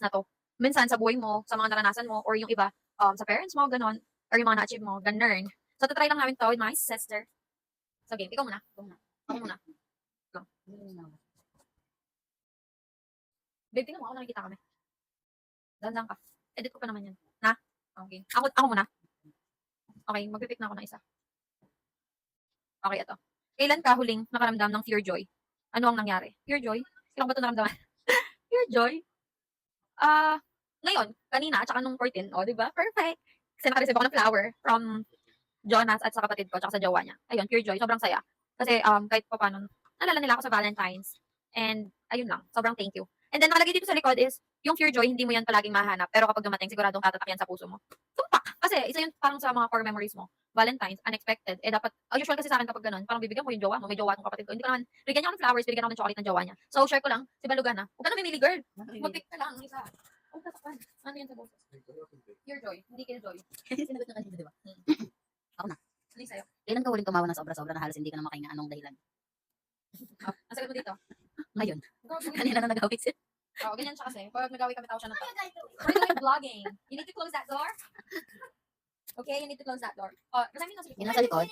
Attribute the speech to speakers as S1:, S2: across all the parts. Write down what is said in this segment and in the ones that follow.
S1: na 'to. Minsan sa buhay mo, sa mga naranasan mo, or yung iba, sa parents mo, gano'n, or yung mga na-achieve mo, gano'n. So, ta-try lang namin 'to with my sister. So, game. Ikaw muna. Ikaw muna. Ako muna. Go. Babe, tingnan mo ako, nakikita kami. Dahan-dahan ka. Edit ko pa naman yan. Na? Okay. Ako muna. Okay, magpi-pick na ako ng isa. Okay, ito. Kailan ka huling nakaramdam ng pure joy? Ano ang nangyari? Pure joy? Kailan ba ito naramdaman? Pure joy? Ngayon, kanina, at saka nung 14, oh, di ba? Perfect. Kasi naka-receive ako ng flower from Jonas at sa kapatid ko, tsaka sa jowa niya. Ayun, pure joy. Sobrang saya. Kasi, kahit pa paano, naalala nila ako sa Valentine's. And, ayun lang. Sobrang thank you. And then, nakalagay dito sa likod is, yung pure joy, hindi mo yan palaging mahanap. Pero kapag dumating, siguradong tatatak yan sa puso mo. Tumpak! Kasi, isa yun parang sa mga core memories mo. Valentine's, unexpected. Eh, dapat, usual kasi sa akin kapag ganun, parang bibigyan mo yung jowa mo, may jowa tong kapatid ko. Hindi ko naman, bigyan niya ako ng flowers, bigyan ako ng chocolate ng jowa niya. So, share ko lang, si Balugan ha. Huwag ka na mimili, girl. Mag-pick ka lang, isa. Huwag ka sakpan. Ano yan sa boses? Pure joy. Hindi kayo joy.
S2: Sinagot na kanina, di ba? Ako na.
S1: Ano yung sa'yo?
S2: Kailan ka huling tumawa ng sobra-sobra na halos hindi ka na makahinga? Anong dahilan?
S1: Ang sagot mo dito.
S2: Ngayon.
S1: Go, go,
S2: Kanina na nag-awit siya.
S1: Oo, ganyan siya kasi. Pag nagawi kami, tao siya ng tao. We're doing vlogging. You need to close that door. Okay, you need to close that door. Oh, kasi nasa
S2: Yung nasa likod,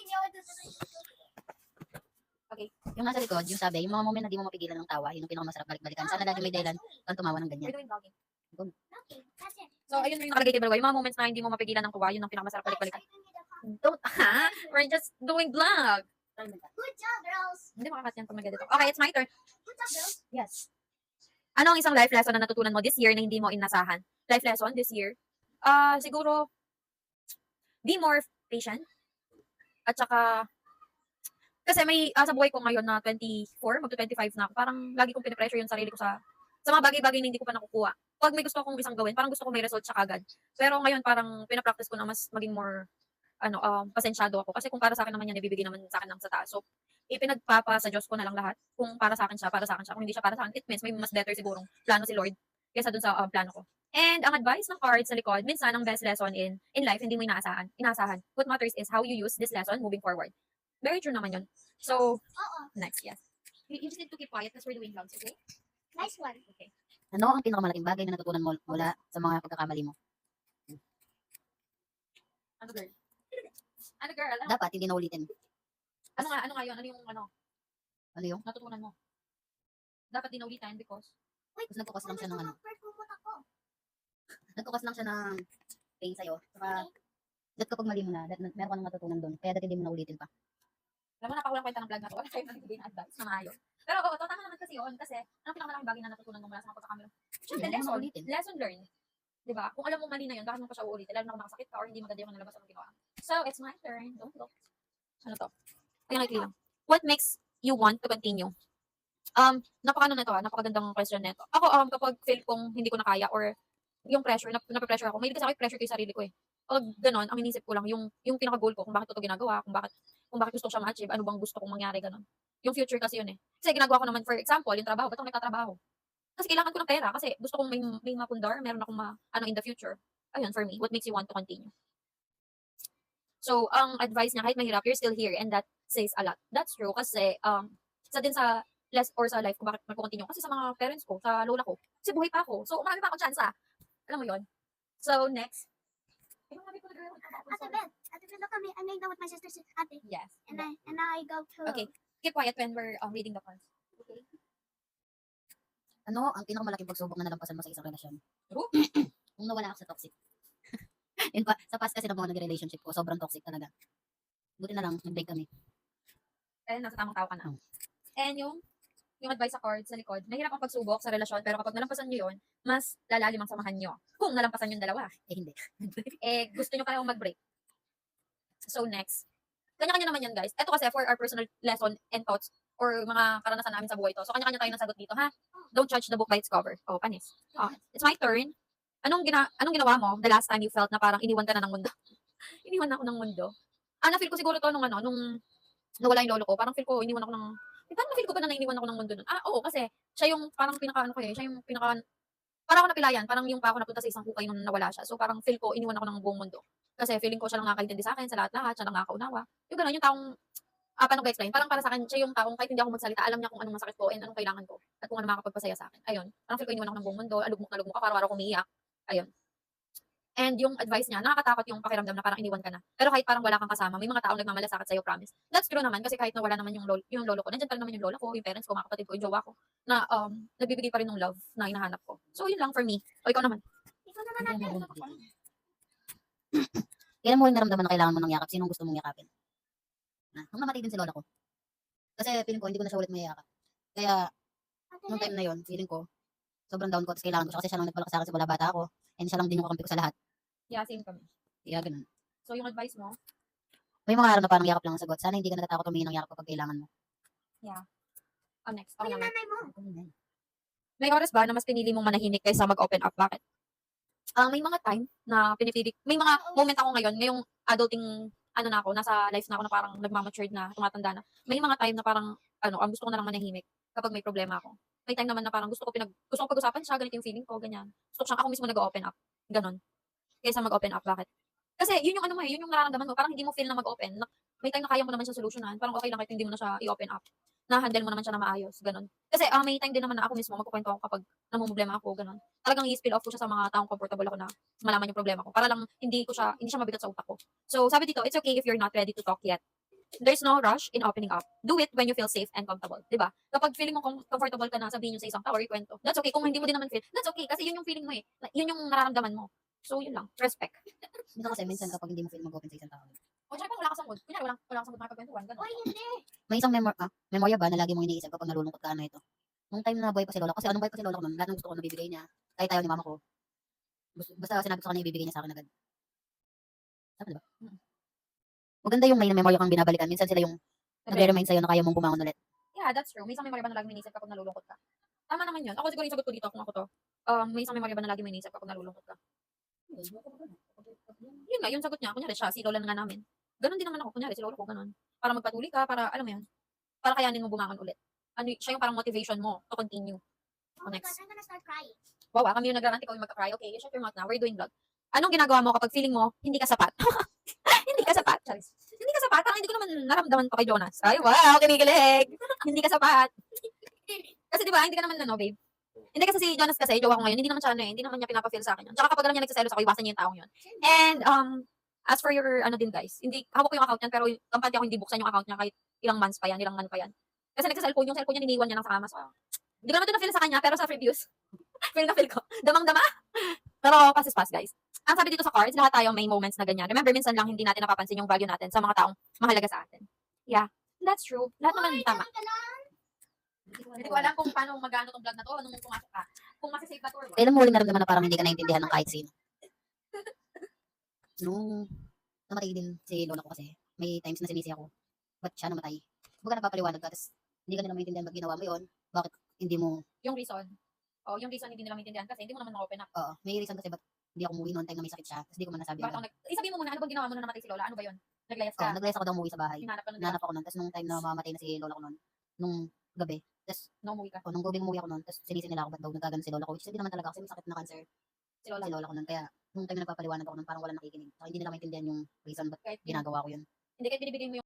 S1: Okay.
S2: yung nasa likod, yung sabi, yung mga moment na di mo mapigilan ng tawa, yun yung pinakamasarap balik-balikan. Sana lagi may dahilan kang tumawa ng
S1: We're
S2: ganyan.
S1: doing vlogging.
S2: Go.
S1: So, ayun yung nakalagay kay Balwa. Yung mga moments na hindi mo mapigilan ng tuwa, yun ang pinakamasarap balik-balikan. Don't, ha? We're just doing vlog.
S3: Good job, girls.
S1: Hindi makakat yan pag mag-edit ako. Okay, it's my turn.
S3: Good job, girls.
S1: Yes. Ano ang isang life lesson na natutunan mo this year na hindi mo inasahan? Life lesson this year? Siguro, be more patient. At saka, kasi may, sa buhay ko ngayon na 24, magto-25 na ako, parang lagi kong pinipressure yung sarili ko sa mga bagay-bagay na hindi ko pa nakukuha. Pag may gusto akong isang gawin, parang gusto ko may result siya kagad. Pero ngayon, parang pinapractice ko na mas maging more, pasensyado ako. Kasi kung para sa akin naman yan, ibibigay naman sa akin ng sa taas. So, ipinagpapa sa Diyos ko na lang lahat. Kung para sa akin siya, para sa akin siya. Kung hindi siya para sa akin, it means may mas better sigurong plano si Lord kaysa dun sa plano ko. And ang advice ng card sa likod, minsan ang best lesson in life, hindi mo inaasahan. What matters is how you use this lesson moving forward. Very true naman yun. So, next, yes. You just need to keep quiet because we're doing vlogs, okay?
S3: Nice one.
S1: Okay.
S2: Ano ang pinakamalaking bagay na natutunan mo mula sa mga pagkakamali mo?
S1: Ano girl? Ano girl? Ano,
S2: Dapat hindi na ulitin.
S1: ano nga yun? Ano yung
S2: Ano yung?
S1: natutunan mo? Dapat di naulitan because
S2: Tapos nagkukas lang siya ng ano.
S3: Perfume ako.
S2: Nagkukas lang siya ng pain sa'yo. Saka, dat kapag mali mo na, meron ka nang matutunan doon. Kaya dati hindi mo na ulitin pa.
S1: alam mo, napakulang kwenta ng vlog na to. Wala tayong nagbibigay na advice na maayos. Pero oo, tama naman kasi yun. Kasi, ang pinakamalaking bagay na natutunan mo mula sa mga pagkakamali. Siyempre,
S2: Hindi mo na ulitin.
S1: lesson learned. Diba? Kung alam mo mali na yun, bakit mo pa siya uulitin? Lalo na kung nakasakit ka or hindi maganda yung nalabas ang ginawa. So, it's my turn. Don't look. Ano to? Tingnan natin lang. What makes you want to continue? Napakano na to, napakagandang question nito. Ako, kapag feel kong hindi ko na kaya or yung pressure, nape-pressure ako. May kasi ako pressure ko yung sarili ko eh. Pag ganon, ang inisip ko lang, yung pinaka-goal ko, kung bakit ko to ginagawa, kung bakit gusto ko siya ma-achieve, ano bang gusto kong mangyari, ganon. Yung future kasi yun eh. Kasi ginagawa ko naman, for example, yung trabaho, ba't ako nagtatrabaho? Kasi kailangan ko ng pera, kasi gusto kong may mapundar, meron akong in the future. Ayun, for me, what makes you want to continue? So, ang advice niya, kahit mahirap, you're still here, and that says a lot. That's true, kasi, isa din sa sa life ko, bakit magko-continue? Kasi sa mga parents ko, sa lola ko, kasi buhay pa ako. So, marami pa akong chance. Alam mo yun? So, next.
S3: Ate Beth, look at me. I'm hanging out with my sister, Ate.
S1: Yes.
S3: And I go to...
S1: Okay. Keep quiet when we're reading the cards. Okay.
S2: Ano ang pinakamalaking pagsubok na nalampasan mo sa isang relasyon?
S1: True.
S2: Kung nawala ako sa toxic. Yun pa, sa past kasi ng mga nag-relationship ko, sobrang toxic talaga. Buti na lang, nag-break kami.
S1: Eh, nasa tamang tao ka na.
S2: Oh.
S1: And yung advice sa card sa likod, mahirap ang pagsubok sa relasyon, pero kapag nalampasan nyo yun, mas lalalim ang samahan nyo. Kung nalampasan yung dalawa.
S2: Eh, hindi.
S1: Gusto nyo parehong mag-break. So, next. Kanya-kanya naman yan, guys. Ito kasi for our personal lesson and thoughts or mga karanasan namin sa buhay to. So, kanya-kanya tayo ng sagot dito, ha? Don't judge the book by its cover. Oh, panis. It's my turn. Anong ginawa mo the last time you felt na parang iniwan ka na ng mundo? Iniwan ako ng mundo. Na-feel ko siguro to nung nawala yung lolo ko. Parang feel ko, iniwan ako ng... Parang na-feel ko ba na iniwan ako ng mundo nun? Oo, kasi siya yung parang siya yung parang ako napilayan. Parang yung pa ako napunta sa isang hukay nung nawala siya. So, parang feel ko, iniwan ako ng buong mundo. Kasi feeling ko siya lang nakakaintindi sa akin, sa lahat-lahat, siya lang nakakaunawa. Yung gano'n, yung taong paano ko explain? Parang para sa akin, siya yung taong kahit hindi ako magsalita, alam niya kung anong masakit ko and anong kailangan ko at kung ano makakapagpasaya sa akin. Ayun. Parang feel ko iniwan ako ng buong mundo, alugmok na alugmok ako, araw-araw ko umiiyak. Ayun. And yung advice niya, nakakatakot yung pakiramdam na parang iniwan ka na. Pero kahit parang wala kang kasama, may mga taong nagmamalasakit sa'yo, promise. That's true naman kasi kahit nawala naman yung lolo ko, nandiyan pa rin naman yung lola ko, yung parents ko, mga kapatid ko, yung jowa ko, na nagbibigay pa rin ng love na hinahanap ko. So yun lang for me. O ikaw naman.
S3: Ikaw naman
S2: Hindi
S3: ate.
S2: mo Kailan mo rin naramdaman na kailangan mo ng yakap? Sinong gusto mong yakapin? Nung namatay din si lola ko. Kasi feeling ko, hindi ko na siya ulit mayayakap. Kaya,
S3: Ate
S2: nung
S3: Ben,
S2: time na yon feeling ko, sobrang down ko, tapos kailangan ko siya kasi siya lang nagpalakas sa akin simula bata ako. And siya lang din yung kakampi ko sa lahat.
S1: Yeah, same kami.
S2: Kaya ganun.
S1: So yung advice mo,
S2: May mga araw na parang yakap lang ang sagot. Sana hindi ka natatakot humingi ng yakap kapag kailangan mo.
S1: next. Ako
S3: yung
S1: naman.
S3: nanay mo.
S1: May oras ba na mas pinili mong manahimik kaysa mag-open up? Bakit? May mga time na pinipili, may mga moment ako ngayon, ngayong adulting, ano na ako, nasa life na ako na parang nagmamatured na, tumatanda na. May mga time na parang, gusto ko na lang manahimik kapag may problema ako. May time naman na parang gusto ko pag-usapan siya, ganito yung feeling ko, ganyan. Gusto ko siyang ako mismo nag-open up. Ganon. Kaysa mag-open up. Bakit? Kasi yun yung ano mo eh, yun yung nararamdaman mo. Parang hindi mo feel na mag-open. May time na kaya mo naman siya solusyonan. Parang okay lang kahit hindi mo na siya i-open up. Na-handle mo naman siya na maayos. Ganon. Kasi may time din naman na ako mismo magkukwento ako kapag namumroblema ako. Ganon. Talagang i-spill off ko siya sa mga taong comfortable ako na malaman yung problema ko. Para lang hindi siya mabigat sa utak ko. So sabi dito, it's okay if you're not ready to talk yet. There's no rush in opening up. Do it when you feel safe and comfortable. Diba? Kapag feeling mo comfortable ka na sabihin yun sa isang tao or ikwento, that's okay. Kung hindi mo din naman feel, that's okay. Kasi yun yung feeling mo eh. Yun yung nararamdaman mo. So, yun lang. Respect.
S2: Dito kasi minsan kapag hindi mo feel mag-open sa isang tao.
S1: O, tsaka wala ka sa mood. Kunyari, wala ka sa mood makipagkwentuhan. Ganun.
S3: Uy, hindi.
S2: May isang memorya ba na lagi mong iniisip kapag nalulungkot ka ano ito? Nung time na buhay pa si lola, kasi anong buhay pa si lola ko nun, lahat ng gusto ko nabibigay niya. Kahit tayo ni mama ko. Basta sinabi ko sa kanya ibibigay niya sa akin agad. Tama diba? Maganda yung may memorya kang binabalikan. Minsan sila yung nagre-remind sa'yo na kaya mong bumangon ulit.
S1: Yeah, that's true. May isang memory ba na lagi may inisip kapag nalulungkot ka? Tama naman yun. Ako siguro yung sagot ko dito kung ako to. May isang memory ba na lagi may inisip kapag nalulungkot ka? Yun nga, yung sagot niya. Kunyari siya, si lola na nga namin. Ganon din naman ako. Kunyari, si lola ko, ganon. Para magpatuloy ka, para, alam mo yan, para kayanin mo bumangon ulit. Siya yung parang motivation mo to continue.
S3: Oh my
S1: Next.
S3: God, I'm gonna start crying.
S1: Wow, kami yung nagrarant, ikaw yung magka-cry. Okay, you shut your mouth now. We're doing vlog. Anong ginagawa mo kapag feeling mo hindi ka sapat? Hindi ka sapat. Charis. Hindi ka sapat. Parang hindi ko naman naramdaman to kay Jonas. Ay, wow, kinikilig. Hindi ka sapat. Kasi di ba, hindi ka naman babe. Hindi kasi si Jonas kasi, jowa ko ngayon, hindi naman siya hindi naman niya pinapa-feel sa akin yun. Tsaka kapag alam niya nagsiselos ako, iwasan niya yung taong yun. And, as for your, din guys, hindi, hawak ko yung account niyan, pero kampante ako hindi buksan yung account niya kahit ilang months pa yan, ilang months pa yan. Kasi nagsa-cellphone, yung cellphone niya niniwan niya lang sa kama. So, hindi ko naman ito na-feel sa kanya, pero sa reviews, feel na feel ko. Damang-dama. Pero pass guys. Ang sabi dito sa cards, lahat tayo may moments na ganyan. Remember, minsan lang hindi natin napapansin yung value natin sa mga taong mahalaga sa atin. Yeah, that's true. Lahat naman tama. Hindi ko alam kung paano magano tong vlog na to, nung pumasok ka. Kung masisave ba to or what.
S2: Kailan mo huling naramdaman na parang hindi ka naintindihan ng kahit sino? Nung namatay din si lola ko kasi, may times na sinisi ako. Ba't siya namatay? Baga nagpapaliwanag ka, tapos hindi ka nila maintindihan ba't ginawa mo yun? Bakit hindi mo,
S1: Yung reason. Yung reason hindi nila maintindihan kasi hindi mo naman ma-open up.
S2: may reason kasi ba't hindi ako umuwi noon time na may sakit siya, tapos hindi ko man nasabi
S1: Bakit isabihin mo muna, ano bang ginawa mo nung namatay si Lola? Ano ba yun? Naglayas ka?
S2: naglayas ako daw umuwi sa bahay.
S1: Hinanap ka nun,
S2: Nanap ako noon, tapos nung time na mamatay na si lola ko noon, nung gabi, tapos
S1: no, umuwi ka.
S2: nung gabi umuwi ako noon, tapos sinisi nila ako ba't daw nagkagano si lola ko, which is hindi naman talaga kasi may sakit na cancer
S1: Si Lola.
S2: si lola ko noon, kaya nung time na nagpapaliwanag ako noon, parang wala nakikinig. So, hindi nila maintindihan yung reason ba't
S1: Kahit
S2: ginagawa ko yun.
S1: hindi kahit binibigay mo yung